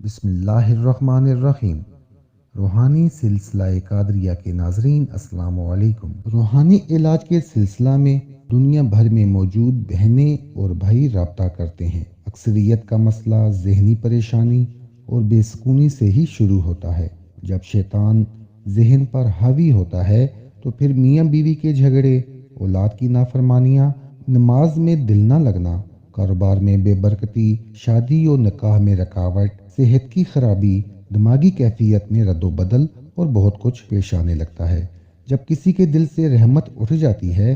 بسم اللہ الرحمن الرحیم۔ روحانی سلسلہ قادریہ کے ناظرین السلام علیکم۔ روحانی علاج کے سلسلہ میں دنیا بھر میں موجود بہنیں اور بھائی رابطہ کرتے ہیں۔ اکثریت کا مسئلہ ذہنی پریشانی اور بے سکونی سے ہی شروع ہوتا ہے۔ جب شیطان ذہن پر حاوی ہوتا ہے تو پھر میاں بیوی کے جھگڑے، اولاد کی نافرمانیاں، نماز میں دل نہ لگنا، کاروبار میں بے برکتی، شادی و نکاح میں رکاوٹ، صحت کی خرابی، دماغی کیفیت میں رد و بدل اور بہت کچھ پیش آنے لگتا ہے۔ جب کسی کے دل سے رحمت اٹھ جاتی ہے،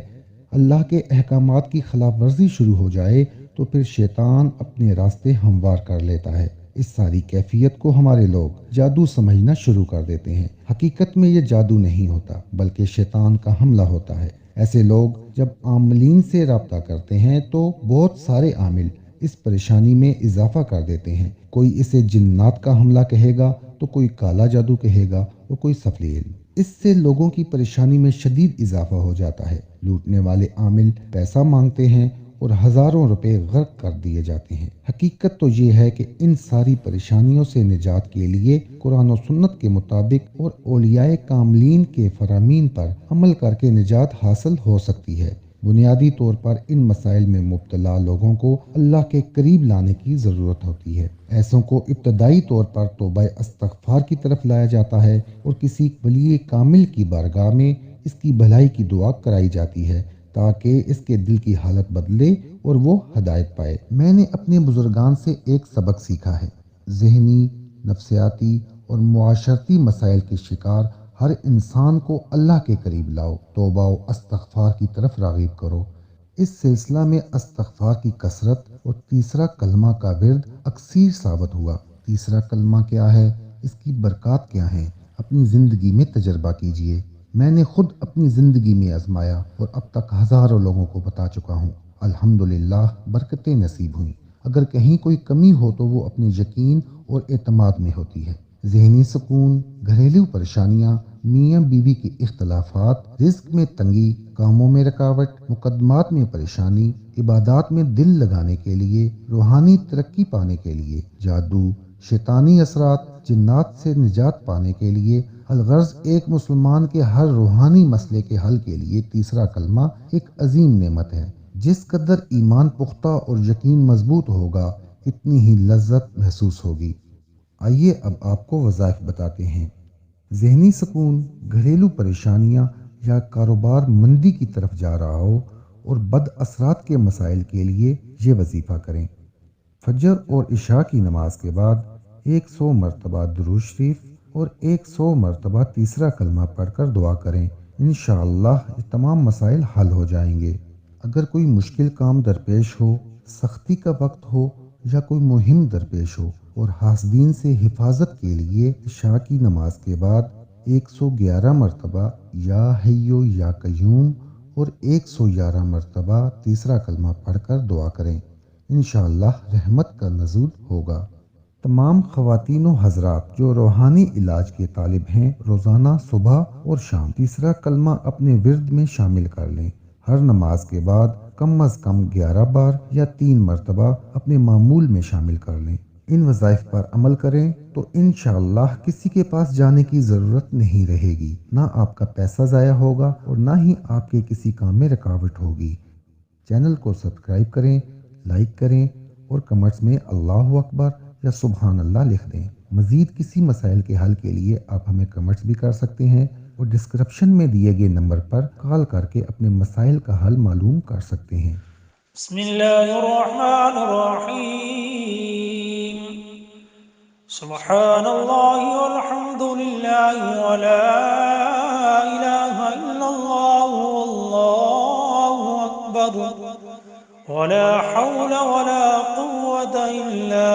اللہ کے احکامات کی خلاف ورزی شروع ہو جائے تو پھر شیطان اپنے راستے ہموار کر لیتا ہے۔ اس ساری کیفیت کو ہمارے لوگ جادو سمجھنا شروع کر دیتے ہیں۔ حقیقت میں یہ جادو نہیں ہوتا بلکہ شیطان کا حملہ ہوتا ہے۔ ایسے لوگ جب عاملین سے رابطہ کرتے ہیں تو بہت سارے عامل اس پریشانی میں اضافہ کر دیتے ہیں۔ کوئی اسے جنات کا حملہ کہے گا تو کوئی کالا جادو کہے گا اور کوئی سفلی علم۔ اس سے لوگوں کی پریشانی میں شدید اضافہ ہو جاتا ہے۔ لوٹنے والے عامل پیسہ مانگتے ہیں اور ہزاروں روپے غرق کر دیے جاتے ہیں۔ حقیقت تو یہ ہے کہ ان ساری پریشانیوں سے نجات کے لیے قرآن و سنت کے مطابق اور اولیاء کاملین کے فرامین پر عمل کر کے نجات حاصل ہو سکتی ہے۔ بنیادی طور پر ان مسائل میں مبتلا لوگوں کو اللہ کے قریب لانے کی ضرورت ہوتی ہے۔ ایسوں کو ابتدائی طور پر توبہ استغفار کی طرف لایا جاتا ہے اور کسی ولی کامل کی بارگاہ میں اس کی بھلائی کی دعا کرائی جاتی ہے تاکہ اس کے دل کی حالت بدلے اور وہ ہدایت پائے۔ میں نے اپنے بزرگان سے ایک سبق سیکھا ہے۔ ذہنی، نفسیاتی اور معاشرتی مسائل کے شکار ہر انسان کو اللہ کے قریب لاؤ، توبہ و استغفار کی طرف راغب کرو۔ اس سلسلہ میں استغفار کی کثرت اور تیسرا کلمہ کا ورد اکثیر ثابت ہوا۔ تیسرا کلمہ کیا ہے، اس کی برکات کیا ہیں، اپنی زندگی میں تجربہ کیجئے۔ میں نے خود اپنی زندگی میں آزمایا اور اب تک ہزاروں لوگوں کو بتا چکا ہوں۔ الحمدللہ برکتیں نصیب ہوئیں۔ اگر کہیں کوئی کمی ہو تو وہ اپنے یقین اور اعتماد میں ہوتی ہے۔ ذہنی سکون، گھریلو پریشانیاں، میاں بیوی کے اختلافات، رزق میں تنگی، کاموں میں رکاوٹ، مقدمات میں پریشانی، عبادات میں دل لگانے کے لیے، روحانی ترقی پانے کے لیے، جادو، شیطانی اثرات، جنات سے نجات پانے کے لیے، الغرض ایک مسلمان کے ہر روحانی مسئلے کے حل کے لیے تیسرا کلمہ ایک عظیم نعمت ہے۔ جس قدر ایمان پختہ اور یقین مضبوط ہوگا اتنی ہی لذت محسوس ہوگی۔ آئیے اب آپ کو وظائف بتاتے ہیں۔ ذہنی سکون، گھریلو پریشانیاں یا کاروبار مندی کی طرف جا رہا ہو اور بد اثرات کے مسائل کے لیے یہ وظیفہ کریں۔ فجر اور عشاء کی نماز کے بعد 100 مرتبہ درود شریف اور 100 مرتبہ تیسرا کلمہ پڑھ کر دعا کریں۔ انشاءاللہ یہ تمام مسائل حل ہو جائیں گے۔ اگر کوئی مشکل کام درپیش ہو، سختی کا وقت ہو یا کوئی مہم درپیش ہو اور حاسدین سے حفاظت کے لیے عشاء کی نماز کے بعد 111 مرتبہ یا حیو یا قیوم اور 111 مرتبہ تیسرا کلمہ پڑھ کر دعا کریں، انشاءاللہ رحمت کا نزول ہوگا۔ تمام خواتین و حضرات جو روحانی علاج کے طالب ہیں روزانہ صبح اور شام تیسرا کلمہ اپنے ورد میں شامل کر لیں۔ ہر نماز کے بعد کم از کم 11 بار یا 3 مرتبہ اپنے معمول میں شامل کر لیں۔ ان وظائف پر عمل کریں تو انشاءاللہ کسی کے پاس جانے کی ضرورت نہیں رہے گی، نہ آپ کا پیسہ ضائع ہوگا اور نہ ہی آپ کے کسی کام میں رکاوٹ ہوگی۔ چینل کو سبسکرائب کریں، لائک کریں اور کمنٹس میں اللہ اکبر یا سبحان اللہ لکھ دیں۔ مزید کسی مسائل کے حل کے لیے آپ ہمیں کمنٹس بھی کر سکتے ہیں اور ڈسکرپشن میں دیے گئے نمبر پر کال کر کے اپنے مسائل کا حل معلوم کر سکتے ہیں۔ بسم اللہ الرحمن الرحیم۔ سبحان اللہ والحمد للہ ولا الہ الا اللہ واللہ اکبر ولا حول ولا قوة الا